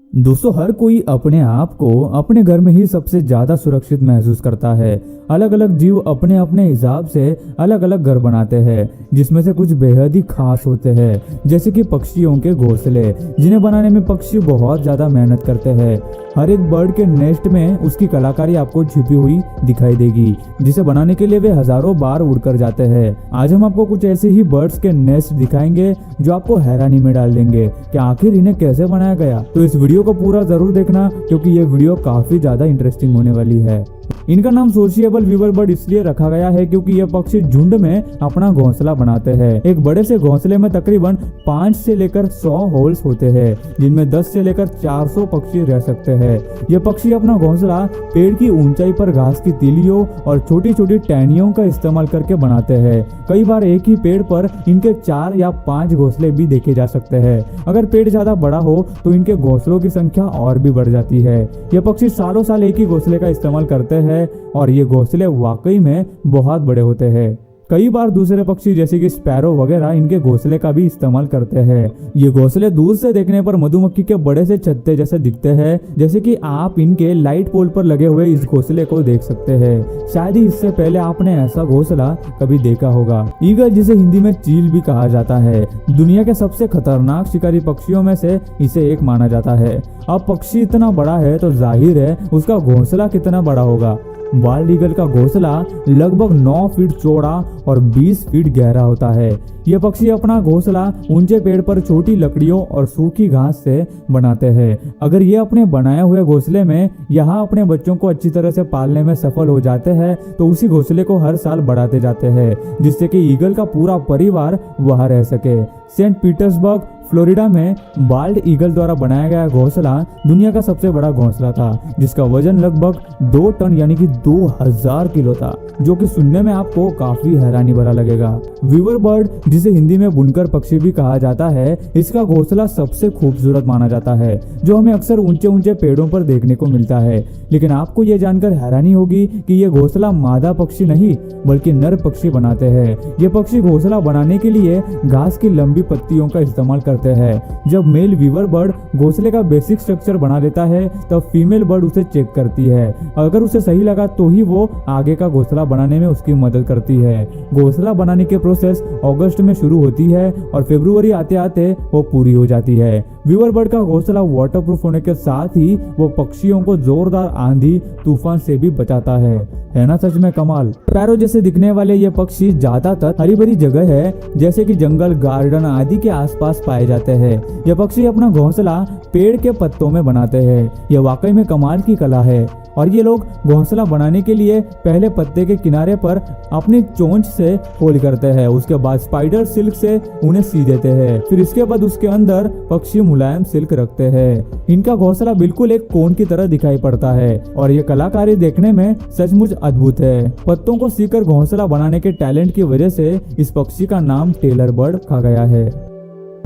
दोस्तों, हर कोई अपने आप को अपने घर में ही सबसे ज्यादा सुरक्षित महसूस करता है। अलग अलग जीव अपने अपने हिसाब से अलग अलग घर बनाते हैं, जिसमें से कुछ बेहद ही खास होते हैं, जैसे कि पक्षियों के घोंसले, जिन्हें बनाने में पक्षी बहुत ज्यादा मेहनत करते हैं। हर एक बर्ड के नेस्ट में उसकी कलाकारी आपको छिपी हुई दिखाई देगी, जिसे बनाने के लिए वे हजारों बार उड़कर जाते हैं। आज हम आपको कुछ ऐसे ही बर्ड्स के नेस्ट दिखाएंगे जो आपको हैरानी में डाल देंगे कि आखिर इन्हें कैसे बनाया गया। तो इस वीडियो को पूरा जरूर देखना, क्योंकि ये वीडियो काफी ज्यादा इंटरेस्टिंग होने वाली है। इनका नाम सोशिएबल वीवर बर्ड इसलिए रखा गया है क्योंकि ये पक्षी झुंड में अपना घोंसला बनाते हैं। एक बड़े से घोंसले में तकरीबन 5 से लेकर 100 होल्स होते हैं, जिनमें 10 से लेकर 400 पक्षी रह सकते हैं। ये पक्षी अपना घोंसला पेड़ की ऊंचाई पर घास की तीलियों और छोटी छोटी टहनियों का इस्तेमाल करके बनाते हैं। कई बार एक ही पेड़ पर इनके 4 या 5 घोंसले भी देखे जा सकते हैं। अगर पेड़ ज्यादा बड़ा हो तो इनके घोंसलों की संख्या और भी बढ़ जाती है। ये पक्षी सालों साल एक ही घोंसले का इस्तेमाल करते हैं और ये घोंसले वाकई में बहुत बड़े होते हैं। कई बार दूसरे पक्षी जैसे कि स्पैरो वगैरह इनके घोंसले का भी इस्तेमाल करते हैं। ये घोंसले दूर से देखने पर मधुमक्खी के बड़े से छत्ते जैसे दिखते हैं, जैसे कि आप इनके लाइट पोल पर लगे हुए इस घोंसले को देख सकते हैं। शायद ही इससे पहले आपने ऐसा घोंसला कभी देखा होगा। ईगल, जिसे हिंदी में चील भी कहा जाता है, दुनिया के सबसे खतरनाक शिकारी पक्षियों में से इसे एक माना जाता है। अब पक्षी इतना बड़ा है तो जाहिर है उसका घोंसला कितना बड़ा होगा। बाल्ड ईगल का घोंसला लगभग 9 फीट चौड़ा और 20 फीट गहरा होता है। यह पक्षी अपना घोंसला ऊंचे पेड़ पर छोटी लकड़ियों और सूखी घास से बनाते हैं। अगर ये अपने बनाए हुए घोंसले में यहाँ अपने बच्चों को अच्छी तरह से पालने में सफल हो जाते हैं तो उसी घोंसले को हर साल बढ़ाते जाते हैं, जिससे कि ईगल का पूरा परिवार वहां रह सके। सेंट पीटर्सबर्ग, फ्लोरिडा में बाल्ड ईगल द्वारा बनाया गया घोंसला दुनिया का सबसे बड़ा घोंसला था, जिसका वजन लगभग 2 टन यानी कि 2000 किलो था, जो कि सुनने में आपको काफी हैरानी भरा लगेगा। वीवर बर्ड, जिसे हिंदी में बुनकर पक्षी भी कहा जाता है, इसका घोंसला सबसे खूबसूरत माना जाता है, जो हमें अक्सर ऊंचे ऊंचे पेड़ों पर देखने को मिलता है। लेकिन आपको ये जानकर हैरानी होगी कि ये घोंसला मादा पक्षी नहीं बल्कि नर पक्षी बनाते हैं। ये पक्षी घोंसला बनाने के लिए घास की लंबी पत्तियों का इस्तेमाल करते हैं। जब मेल वीवर बर्ड घोंसले का बेसिक स्ट्रक्चर बना लेता है तब फीमेल बर्ड उसे चेक करती है। अगर उसे सही लगा तो ही वो आगे का घोंसला बनाने में उसकी मदद करती है। घोंसला बनाने की प्रोसेस अगस्त में शुरू होती है और फरवरी आते आते वो पूरी हो जाती है। वीवर बर्ड का घोंसला वाटरप्रूफ होने के साथ ही वो पक्षियों को जोरदार आंधी तूफान से भी बचाता है ना सच में कमाल। पैरो जैसे दिखने वाले ये पक्षी ज्यादातर हरी भरी जगह है, जैसे कि जंगल, गार्डन आदि के आसपास पाए जाते हैं। ये पक्षी अपना घोंसला पेड़ के पत्तों में बनाते हैं। यह वाकई में कमाल की कला है। और ये लोग घोंसला बनाने के लिए पहले पत्ते के किनारे पर अपनी चोंच से होल करते हैं, उसके बाद स्पाइडर सिल्क से उन्हें सी देते हैं, फिर इसके बाद उसके अंदर पक्षी मुलायम सिल्क रखते हैं। इनका घोंसला बिल्कुल एक कोन की तरह दिखाई पड़ता है और ये कलाकारी देखने में सचमुच अद्भुत है। पत्तों को सीकर घोंसला बनाने के टैलेंट की वजह से इस पक्षी का नाम टेलर बर्ड रखा गया है।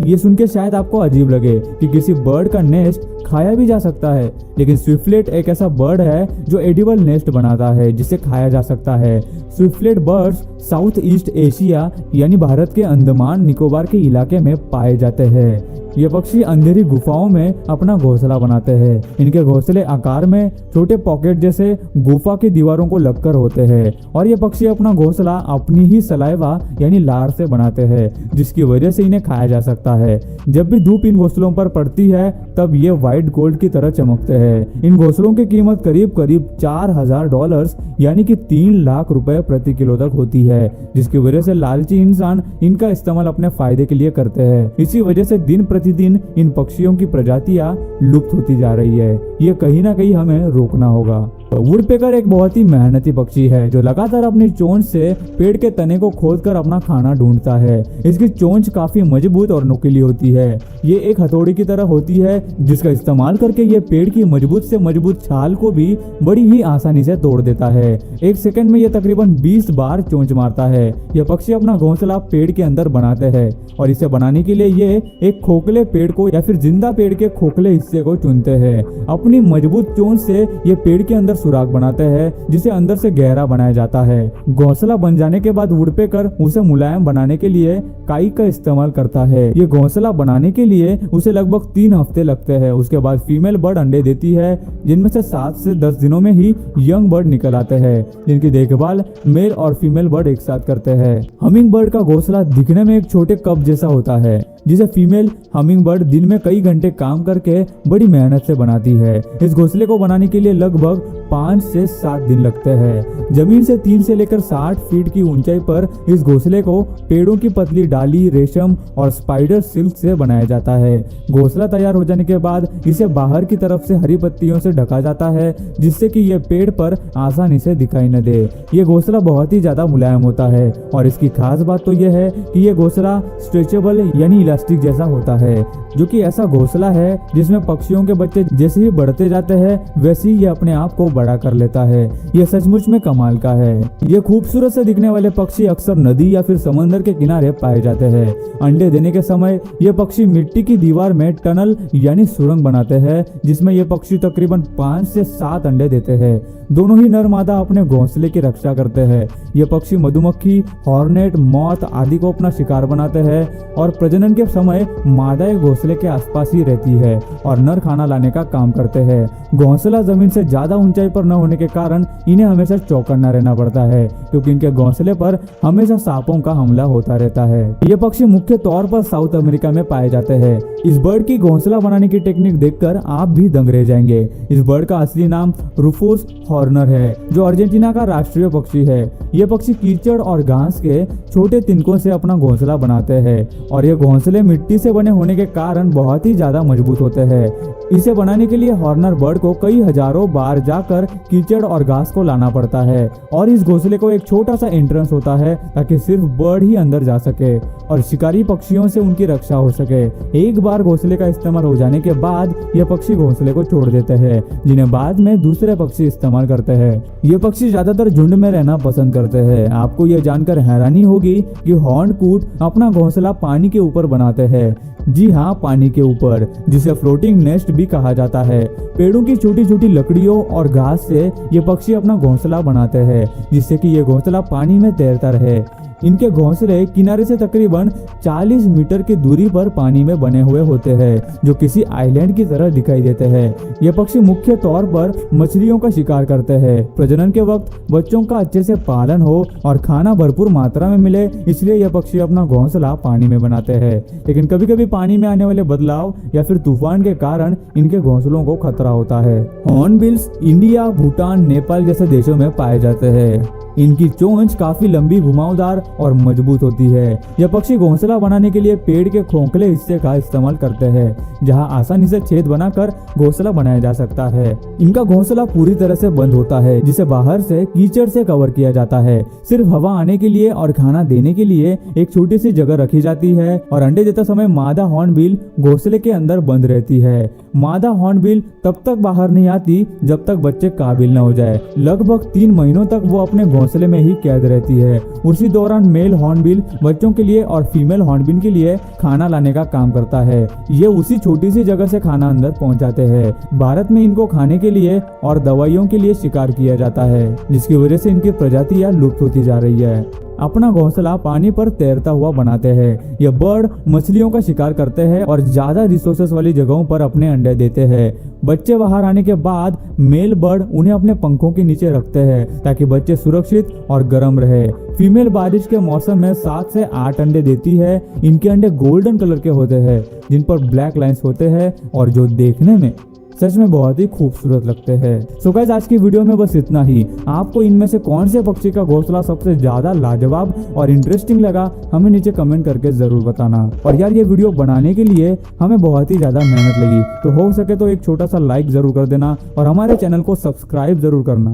ये सुन के शायद आपको अजीब लगे कि किसी बर्ड का नेस्ट खाया भी जा सकता है, लेकिन स्विफ्टलेट एक ऐसा बर्ड है जो एडिबल नेस्ट बनाता है जिसे खाया जा सकता है। Swiftlet birds south east Asia यानी भारत के अंडमान निकोबार के इलाके में पाए जाते हैं। ये पक्षी अंधेरी गुफाओं में अपना घोंसला बनाते हैं। इनके घोंसले आकार में छोटे पॉकेट जैसे गुफा की दीवारों को लगकर होते हैं और ये पक्षी अपना घोंसला अपनी ही सलाइवा यानी लार से बनाते हैं, जिसकी वजह से इन्हें खाया जा सकता है। जब भी धूप इन घोंसलों पर पड़ती है तब ये व्हाइट गोल्ड की तरह चमकते हैं। इन घोंसलों की कीमत करीब करीब $4000 यानी कि 3 लाख रुपए प्रति किलो तक होती है, जिसकी वजह से लालची इंसान इनका इस्तेमाल अपने फायदे के लिए करते हैं। इसी वजह से दिन प्रतिदिन इन पक्षियों की प्रजातियां लुप्त होती जा रही है। ये कहीं ना कहीं हमें रोकना होगा। वुडपेकर एक बहुत ही मेहनती पक्षी है जो लगातार अपनी चोंच से पेड़ के तने को खोदकर अपना खाना ढूंढता है। इसकी चोंच काफी मजबूत और नुकीली होती है। ये एक हथौड़ी की तरह होती है जिसका इस्तेमाल करके ये पेड़ की मजबूत से मजबूत छाल को भी बड़ी ही आसानी से तोड़ देता है। 1 सेकंड में ये तकरीबन 20 बार चोंच मारता है। यह पक्षी अपना घोंसला पेड़ के अंदर बनाते हैं और इसे बनाने के लिए ये एक खोखले पेड़ को या फिर जिंदा पेड़ के खोखले हिस्से को चुनते हैं। अपनी मजबूत चोंच से ये पेड़ के अंदर सुराख बनाते हैं जिसे अंदर से गहरा बनाया जाता है। घोंसला बन जाने के बाद वुडपेकर उसे मुलायम बनाने के लिए काई का इस्तेमाल करता है। ये घोंसला बनाने के लिए उसे लगभग 3 हफ्ते लगते हैं। उसके बाद फीमेल बर्ड अंडे देती है, जिनमें से 7 से 10 दिनों में ही यंग बर्ड निकल आते हैं, जिनकी देखभाल मेल और फीमेल बर्ड एक साथ करते हैं। हमिंग बर्ड का घोंसला दिखने में एक छोटे कप जैसा होता है, जिसे फीमेल हमिंग बर्ड दिन में कई घंटे काम करके बड़ी मेहनत से बनाती है। इस घोंसले को बनाने के लिए लगभग 5 से 7 दिन लगते हैं। जमीन से 3 से लेकर 60 फीट की ऊंचाई पर इस घोंसले को पेड़ों की पतली डाली, रेशम और स्पाइडर सिल्क से बनाया जाता है। घोंसला तैयार हो जाने के बाद इसे बाहर की तरफ से हरी पत्तियों से ढका जाता है, जिससे कि यह पेड़ पर आसानी से दिखाई न दे। ये घोंसला बहुत ही ज्यादा मुलायम होता है और इसकी खास बात तो यह है कि यह घोंसला स्ट्रेचेबल यानी इलास्टिक जैसा होता है, जो कि ऐसा घोंसला है जिसमें पक्षियों के बच्चे जैसे ही बढ़ते जाते हैं वैसे ही ये अपने आप को बड़ा कर लेता है। यह सचमुच में कमाल का है। ये खूबसूरत से दिखने वाले पक्षी अक्सर नदी या फिर समंदर के किनारे पाए जाते हैं। अंडे देने के समय ये पक्षी मिट्टी की दीवार में टनल यानी सुरंग बनाते हैं, जिसमें ये पक्षी तकरीबन 5 से 7 अंडे देते हैं। दोनों ही नर मादा अपने घोंसले की रक्षा करते हैं। ये पक्षी मधुमक्खी, हॉर्नेट, मौत आदि को अपना शिकार बनाते हैं और प्रजनन के समय मादा घोंसले के आसपास ही रहती है और नर खाना लाने का काम करते हैं। घोंसला जमीन से ज्यादा ऊंचाई पर न होने के कारण इन्हें हमेशा चौकन्ना रहना पड़ता है, क्योंकि इनके घोंसले पर हमेशा सांपों का हमला होता रहता है। ये पक्षी मुख्य तौर पर साउथ अमेरिका में पाए जाते हैं। इस बर्ड की घोंसला बनाने की टेक्निक देखकर आप भी दंग रह जाएंगे। इस बर्ड का असली नाम रूफोस हॉर्नर है, जो अर्जेंटीना का राष्ट्रीय पक्षी है। ये पक्षी कीचड़ और घास के छोटे तिनकों से अपना घोंसला बनाते हैं और ये घोंसले मिट्टी से बने होने के कारण बहुत ही ज्यादा मजबूत होते हैं। इसे बनाने के लिए हॉर्नर बर्ड को कई हजारों बार जाकर कीचड़ और घास को लाना पड़ता है और इस घोंसले को एक छोटा सा एंट्रेंस होता है ताकि सिर्फ बर्ड ही अंदर जा सके और शिकारी पक्षियों से उनकी रक्षा हो सके। एक बार घोंसले का इस्तेमाल हो जाने के बाद ये पक्षी घोंसले को छोड़ देते हैं, जिन्हें बाद में दूसरे पक्षी इस्तेमाल करते हैं। ये पक्षी ज्यादातर झुंड में रहना पसंद करते हैं। आपको यह जानकर हैरानी होगी कि हॉर्नकूट अपना घोंसला पानी के ऊपर बनाते हैं। जी हाँ, पानी के ऊपर, जिसे फ्लोटिंग नेस्ट भी कहा जाता है। पेड़ों की छोटी छोटी लकड़ियों और घास से ये पक्षी अपना घोंसला बनाते हैं, जिससे कि ये घोंसला पानी में तैरता रहे। इनके घोंसले किनारे से तकरीबन 40 मीटर की दूरी पर पानी में बने हुए होते हैं, जो किसी आइलैंड की तरह दिखाई देते हैं। ये पक्षी मुख्य तौर पर मछलियों का शिकार करते हैं। प्रजनन के वक्त बच्चों का अच्छे से पालन हो और खाना भरपूर मात्रा में मिले, इसलिए यह पक्षी अपना घोंसला पानी में बनाते हैं। लेकिन कभी कभी पानी में आने वाले बदलाव या फिर तूफान के कारण इनके घोंसलों को खतरा होता है। हॉर्नबिल्स इंडिया, भूटान, नेपाल जैसे देशों में पाए जाते हैं। इनकी चोंच काफी लंबी, घुमावदार और मजबूत होती है। यह पक्षी घोंसला बनाने के लिए पेड़ के खोखले हिस्से का इस्तेमाल करते हैं, जहां आसानी से छेद बनाकर घोंसला बनाया जा सकता है। इनका घोंसला पूरी तरह से बंद होता है, जिसे बाहर से कीचड़ से कवर किया जाता है। सिर्फ हवा आने के लिए और खाना देने के लिए एक छोटी सी जगह रखी जाती है और अंडे देते समय मादा हॉर्नबिल घोंसले के अंदर बंद रहती है। मादा हॉर्नबिल तब तक बाहर नहीं आती जब तक बच्चे काबिल न हो जाए। लगभग 3 महीनों तक वो अपने घोंसले में ही कैद रहती है। उसी दौरान मेल हॉर्नबिल बच्चों के लिए और फीमेल हॉर्नबिल के लिए खाना लाने का काम करता है। ये उसी छोटी सी जगह से खाना अंदर पहुंचाते हैं। भारत में इनको खाने के लिए और दवाइयों के लिए शिकार किया जाता है, जिसकी वजह से इनकी प्रजातियां लुप्त होती जा रही है। अपना घोंसला पानी पर तैरता हुआ बनाते हैं। यह बर्ड मछलियों का शिकार करते हैं और ज्यादा रिसोर्सेस वाली जगहों पर अपने अंडे देते हैं। बच्चे बाहर आने के बाद मेल बर्ड उन्हें अपने पंखों के नीचे रखते हैं ताकि बच्चे सुरक्षित और गर्म रहे। फीमेल बारिश के मौसम में 7 से 8 अंडे देती है। इनके अंडे गोल्डन कलर के होते हैं, जिन पर ब्लैक लाइंस होते हैं और जो देखने में सच में बहुत ही खूबसूरत लगते हैं। सो गाइस, आज की वीडियो में बस इतना ही। आपको इनमें से कौन से पक्षी का घोंसला सबसे ज्यादा लाजवाब और इंटरेस्टिंग लगा, हमें नीचे कमेंट करके जरूर बताना। और यार, ये वीडियो बनाने के लिए हमें बहुत ही ज्यादा मेहनत लगी, तो हो सके तो एक छोटा सा लाइक जरूर कर देना और हमारे चैनल को सब्सक्राइब जरूर करना।